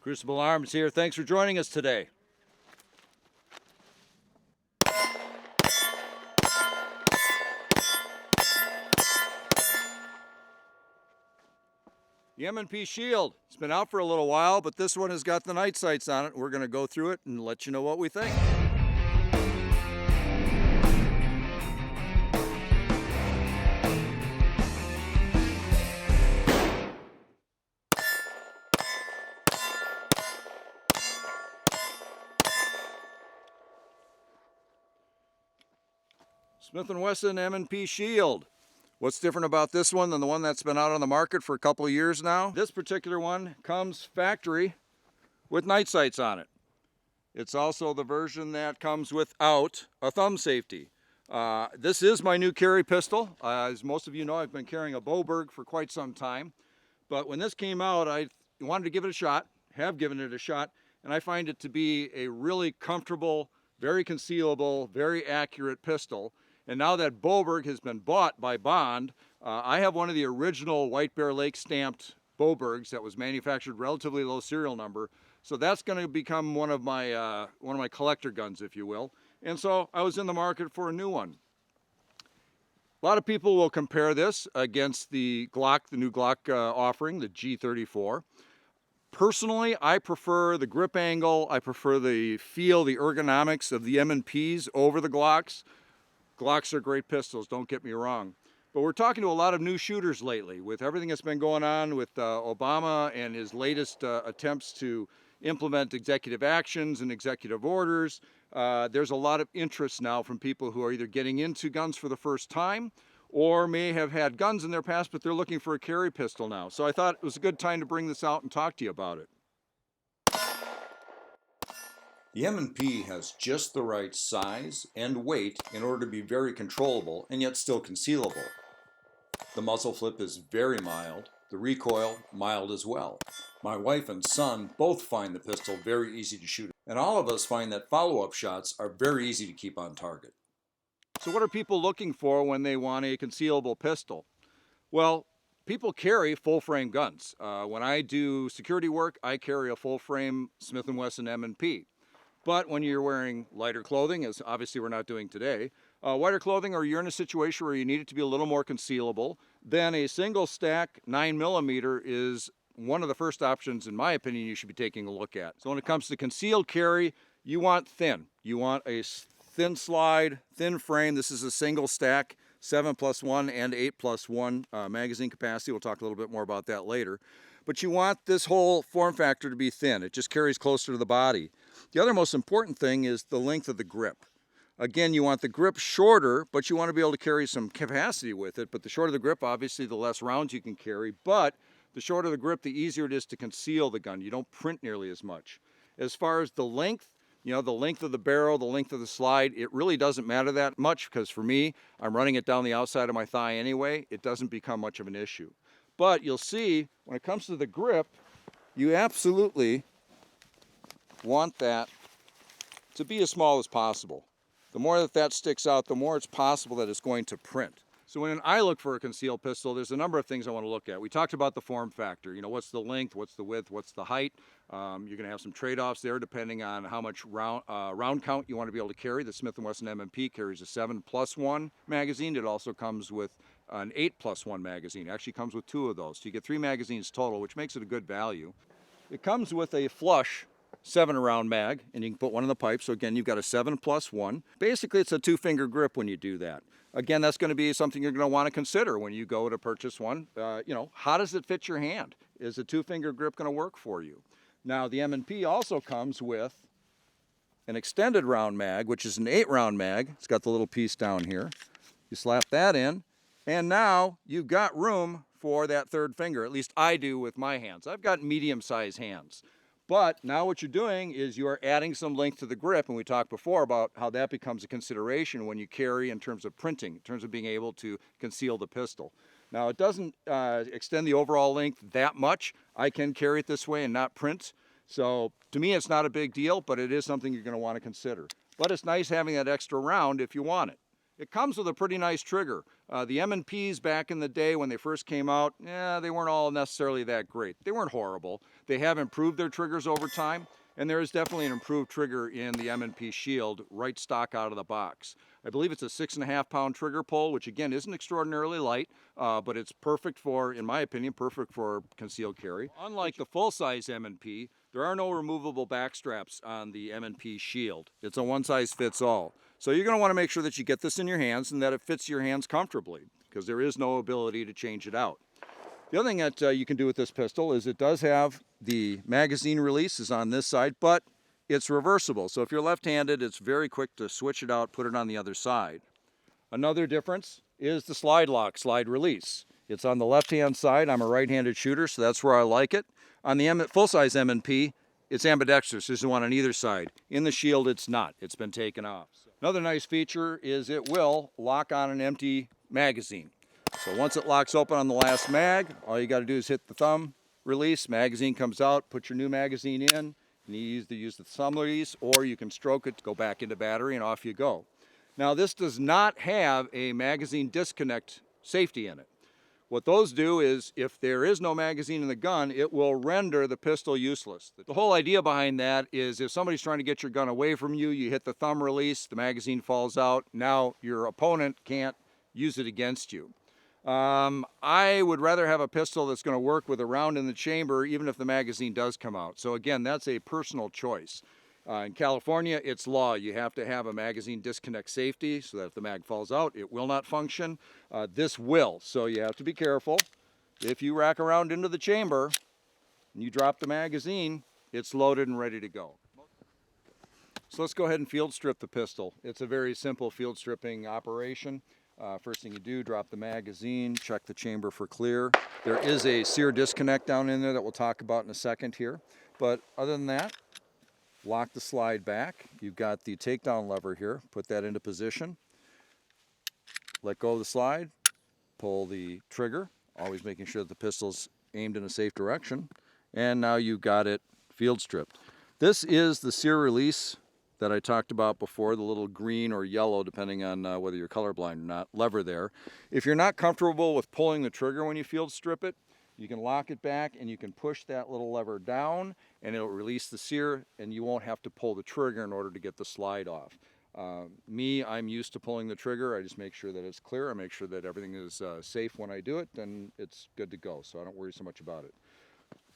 Crucible Arms here. Thanks for joining us today. The M&P Shield. It's been out for a little while, but this one has got the night sights on it. We're going to go through it and let you know what we think. Smith-Wesson M&P Shield. What's different about this one than the one that's been out on the market for a couple of years now? This particular one comes factory with night sights on it. It's also the version that comes without a thumb safety. This is my new carry pistol. As most of you know, I've been carrying a Berg for quite some time. But when this came out, I wanted to give it a shot, have given it a shot, and I find it to be a really comfortable, very concealable, very accurate pistol. And now that Berg has been bought by Bond, I have one of the original White Bear Lake stamped Bergs that was manufactured relatively low serial number. So that's going to become one of my collector guns, if you will. And so I was in the market for a new one. A lot of people will compare this against the Glock, the new Glock offering, the G34. Personally, I prefer the grip angle. I prefer the feel, the ergonomics of the M&Ps over the Glocks. Glocks are great pistols, don't get me wrong. But we're talking to a lot of new shooters lately with everything that's been going on with Obama and his latest attempts to implement executive actions and executive orders. There's a lot of interest now from people who are either getting into guns for the first time or may have had guns in their past, but they're looking for a carry pistol now. So I thought it was a good time to bring this out and talk to you about it. The M&P has just the right size and weight in order to be very controllable and yet still concealable. The muzzle flip is very mild, the recoil mild as well. My wife and son both find the pistol very easy to shoot, and all of us find that follow-up shots are very easy to keep on target. So what are people looking for when they want a concealable pistol? Well, people carry full-frame guns. When I do security work, I carry a full-frame Smith-Wesson M&P. But when you're wearing lighter clothing, as obviously we're not doing today, lighter clothing, or you're in a situation where you need it to be a little more concealable, then a single stack 9mm is one of the first options, in my opinion, you should be taking a look at. So when it comes to concealed carry, you want thin. You want a thin slide, thin frame. This is a single stack, 7+1 and 8+1 magazine capacity. We'll talk a little bit more about that later. But you want this whole form factor to be thin. It just carries closer to the body. The other most important thing is the length of the grip. Again, you want the grip shorter, but you want to be able to carry some capacity with it. But the shorter the grip, obviously, the less rounds you can carry. But the shorter the grip, the easier it is to conceal the gun. You don't print nearly as much. As far as the length, the length of the barrel, the length of the slide, it really doesn't matter that much because for me, I'm running it down the outside of my thigh anyway. It doesn't become much of an issue. But you'll see, when it comes to the grip, you absolutely want that to be as small as possible. The more that sticks out, the more it's possible that it's going to print. So when I look for a concealed pistol, there's a number of things I want to look at. We talked about the form factor. What's the length, what's the width, what's the height. You're going to have some trade-offs there depending on how much round count you want to be able to carry. The Smith-Wesson M&P carries a 7+1 magazine. It also comes with an 8+1 magazine. It actually comes with 2 of those. So you get 3 magazines total, which makes it a good value. It comes with a flush 7-round mag, and you can put one in the pipe. So again, you've got a 7+1. Basically, it's a 2-finger grip when you do that. Again, that's going to be something you're going to want to consider when you go to purchase one. How does it fit your hand? Is a 2-finger grip going to work for you? Now, the M&P also comes with an extended round mag, which is an 8-round mag. It's got the little piece down here. You slap that in, and now you've got room for that 3rd finger. At least I do with my hands. I've got medium-sized hands. But now what you're doing is you are adding some length to the grip, and we talked before about how that becomes a consideration when you carry in terms of printing, in terms of being able to conceal the pistol. Now it doesn't extend the overall length that much. I can carry it this way and not print. So to me it's not a big deal, but it is something you're going to want to consider. But it's nice having that extra round if you want it. It comes with a pretty nice trigger. The M&Ps back in the day when they first came out, they weren't all necessarily that great. They weren't horrible. They have improved their triggers over time, and there is definitely an improved trigger in the M&P Shield right stock out of the box. I believe it's a 6.5 pound trigger pull, which again isn't extraordinarily light, but it's perfect for, in my opinion, perfect for concealed carry. Unlike the full-size M&P, there are no removable back straps on the M&P Shield. It's a one-size-fits-all. So you're going to want to make sure that you get this in your hands and that it fits your hands comfortably, because there is no ability to change it out. The other thing that you can do with this pistol is it does have the magazine release is on this side, but it's reversible. So if you're left-handed, it's very quick to switch it out, put it on the other side. Another difference is the slide lock, slide release. It's on the left-hand side. I'm a right-handed shooter, so that's where I like it. On the full-size M&P, it's ambidextrous. There's one on either side. In the Shield, it's not. It's been taken off. Another nice feature is it will lock on an empty magazine. So once it locks open on the last mag, all you got to do is hit the thumb release, magazine comes out, put your new magazine in. You either use the thumb release or you can stroke it to go back into battery and off you go. Now this does not have a magazine disconnect safety in it. What those do is if there is no magazine in the gun, it will render the pistol useless. The whole idea behind that is if somebody's trying to get your gun away from you, you hit the thumb release, the magazine falls out, now your opponent can't use it against you. I would rather have a pistol that's going to work with a round in the chamber even if the magazine does come out. So again, that's a personal choice. In California, it's law. You have to have a magazine disconnect safety so that if the mag falls out, it will not function. This will, so you have to be careful. If you rack around into the chamber and you drop the magazine, it's loaded and ready to go. So let's go ahead and field strip the pistol. It's a very simple field stripping operation. First thing you do, drop the magazine, check the chamber for clear. There is a sear disconnect down in there that we'll talk about in a second here. But other than that, lock the slide back. You've got the takedown lever here. Put that into position. Let go of the slide. Pull the trigger, always making sure that the pistol's aimed in a safe direction. And now you've got it field stripped. This is the sear release that I talked about before, the little green or yellow, depending on whether you're colorblind or not, lever there. If you're not comfortable with pulling the trigger when you field strip it, you can lock it back and you can push that little lever down and it'll release the sear and you won't have to pull the trigger in order to get the slide off. I'm used to pulling the trigger. I just make sure that it's clear. I make sure that everything is safe when I do it, and it's good to go, so I don't worry so much about it.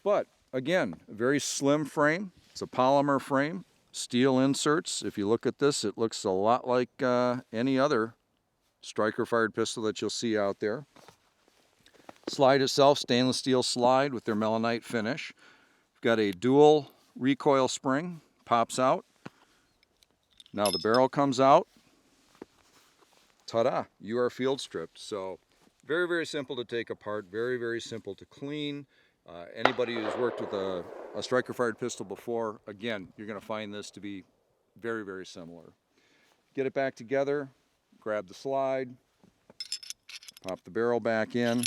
But again, a very slim frame. It's a polymer frame. Steel inserts. If you look at this, it looks a lot like any other striker-fired pistol that you'll see out there. Slide itself, stainless steel slide with their melanite finish. We've got a dual recoil spring, pops out. Now the barrel comes out. Ta-da! You are field stripped. So very, very simple to take apart. Very, very simple to clean. Anybody who's worked with a striker-fired pistol before, again, you're going to find this to be very, very similar. Get it back together, grab the slide, pop the barrel back in,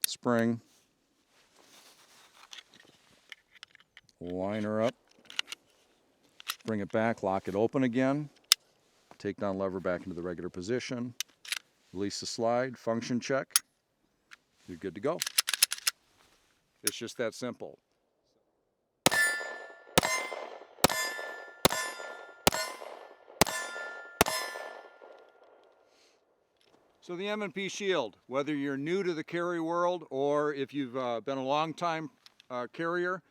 spring, line her up, bring it back, lock it open again, take down lever back into the regular position, release the slide, function check. You're good to go. It's just that simple. So the M&P Shield, whether you're new to the carry world or if you've been a long time carrier,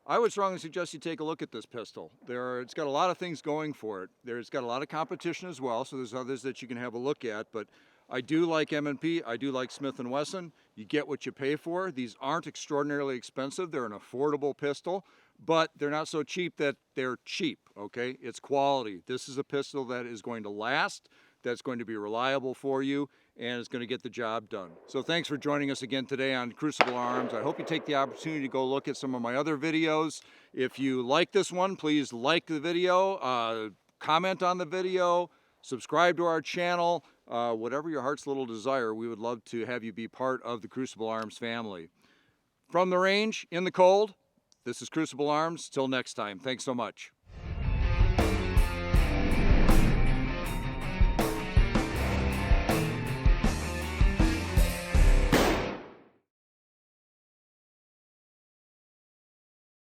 I would strongly suggest you take a look at this pistol. It's got a lot of things going for it. It's got a lot of competition as well, so there's others that you can have a look at, but I do like M&P, I do like Smith-Wesson. You get what you pay for. These aren't extraordinarily expensive. They're an affordable pistol, but they're not so cheap that they're cheap, okay? It's quality. This is a pistol that is going to last, that's going to be reliable for you, and it's going to get the job done. So thanks for joining us again today on Crucible Arms. I hope you take the opportunity to go look at some of my other videos. If you like this one, please like the video, comment on the video, subscribe to our channel. Whatever your heart's little desire, we would love to have you be part of the Crucible Arms family. From the range, in the cold, this is Crucible Arms. Till next time, thanks so much.